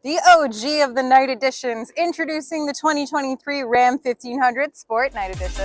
The OG of the night editions, introducing the 2023 Ram 1500 Sport Night Edition.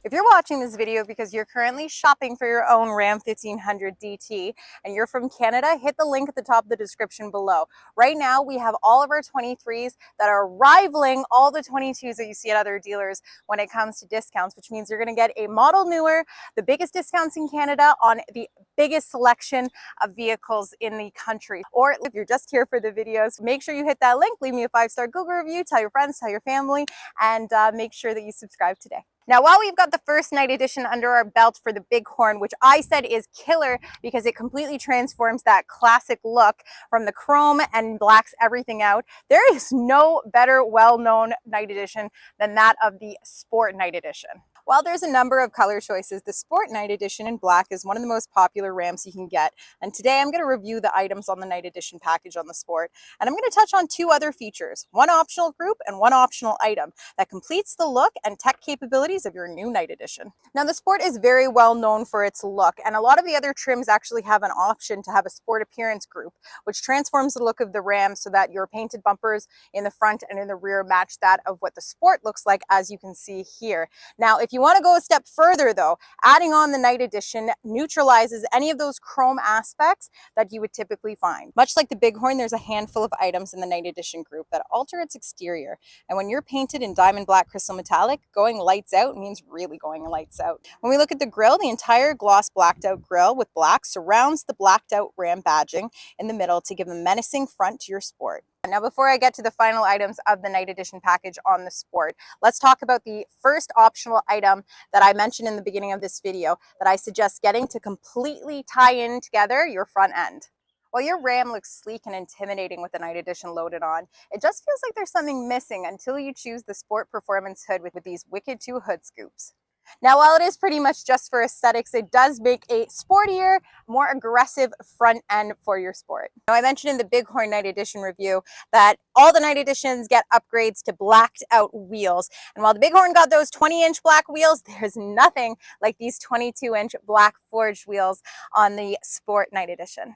If you're watching this video because you're currently shopping for your own Ram 1500 DT and you're from Canada, hit the link at the top of the description below. Right now, we have all of our 23s that are rivaling all the 22s that you see at other dealers when it comes to discounts, which means you're going to get a model newer, the biggest discounts in Canada on the biggest selection of vehicles in the country. Or if you're just here for the videos, make sure you hit that link, leave me a 5-star Google review, tell your friends, tell your family, and make sure that you subscribe today. Now, while we've got the first night edition under our belt for the Bighorn, which I said is killer because it completely transforms that classic look from the chrome and blacks everything out, there is no better well-known night edition than that of the Sport Night Edition. While there's a number of color choices, the Sport Night Edition in black is one of the most popular Rams you can get. And today I'm going to review the items on the Night Edition package on the Sport. And I'm going to touch on two other features, one optional group and one optional item that completes the look and tech capabilities of your new Night Edition. Now, the Sport is very well known for its look, and a lot of the other trims actually have an option to have a Sport Appearance group, which transforms the look of the Ram so that your painted bumpers in the front and in the rear match that of what the Sport looks like, as you can see here. Now, if you want to go a step further though, adding on the Night Edition neutralizes any of those chrome aspects that you would typically find. Much like the Bighorn, there's a handful of items in the Night Edition group that alter its exterior. And when you're painted in diamond black crystal metallic, going lights out means really going lights out. When we look at the grille, the entire gloss blacked out grille with black surrounds the blacked out Ram badging in the middle to give a menacing front to your Sport. Now, before I get to the final items of the Night Edition package on the Sport, let's talk about the first optional item that I mentioned in the beginning of this video that I suggest getting to completely tie in together your front end. While your Ram looks sleek and intimidating with the Night Edition loaded on, it just feels like there's something missing until you choose the Sport Performance Hood with these wicked 2 hood scoops. Now, while it is pretty much just for aesthetics, it does make a sportier, more aggressive front end for your Sport. Now, I mentioned in the Bighorn Night Edition review that all the Night Editions get upgrades to blacked out wheels. And while the Bighorn got those 20-inch black wheels, there's nothing like these 22-inch black forged wheels on the Sport Night Edition.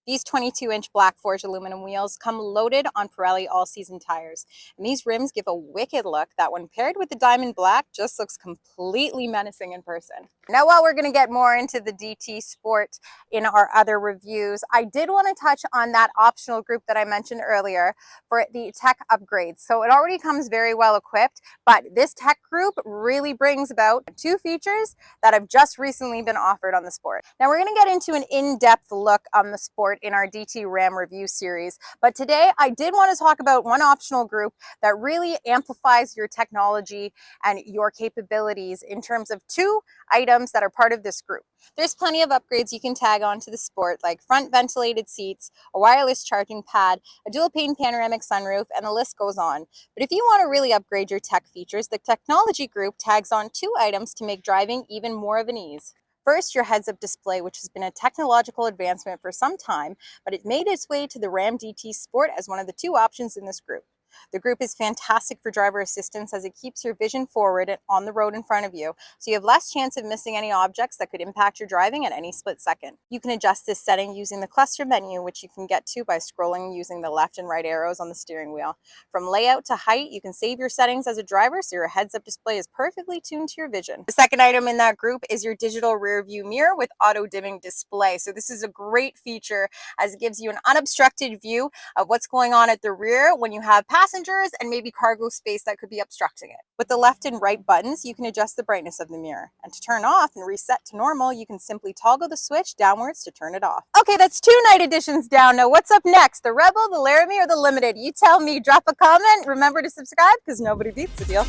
These 22-inch black forged aluminum wheels come loaded on Pirelli all-season tires. And these rims give a wicked look that when paired with the diamond black just looks completely menacing in person. Now, while we're going to get more into the DT Sport in our other reviews, I did want to touch on that optional group that I mentioned earlier for the tech upgrades. So it already comes very well equipped, but this tech group really brings about 2 features that have just recently been offered on the Sport. Now, we're going to get into an in-depth look on the Sport in our DT Ram review series, but today I did want to talk about one optional group that really amplifies your technology and your capabilities in terms of 2 items that are part of this group. There's plenty of upgrades you can tag on to the Sport, like front ventilated seats, a wireless charging pad, a dual pane panoramic sunroof, and the list goes on. But if you want to really upgrade your tech features, the technology group tags on 2 items to make driving even more of an ease. First, your heads-up display, which has been a technological advancement for some time, but it made its way to the Ram DT Sport as one of the 2 options in this group. The group is fantastic for driver assistance as it keeps your vision forward and on the road in front of you, so you have less chance of missing any objects that could impact your driving at any split second. You can adjust this setting using the cluster menu, which you can get to by scrolling using the left and right arrows on the steering wheel. From layout to height, you can save your settings as a driver so your heads-up display is perfectly tuned to your vision. The second item in that group is your digital rear view mirror with auto-dimming display. So this is a great feature as it gives you an unobstructed view of what's going on at the rear when you have passengers and maybe cargo space that could be obstructing it. With the left and right buttons, you can adjust the brightness of the mirror. And to turn off and reset to normal, you can simply toggle the switch downwards to turn it off. Okay, that's 2 night editions down. Now, what's up next? The Rebel, the Laramie, or the Limited? You tell me. Drop a comment. Remember to subscribe because nobody beats the deal.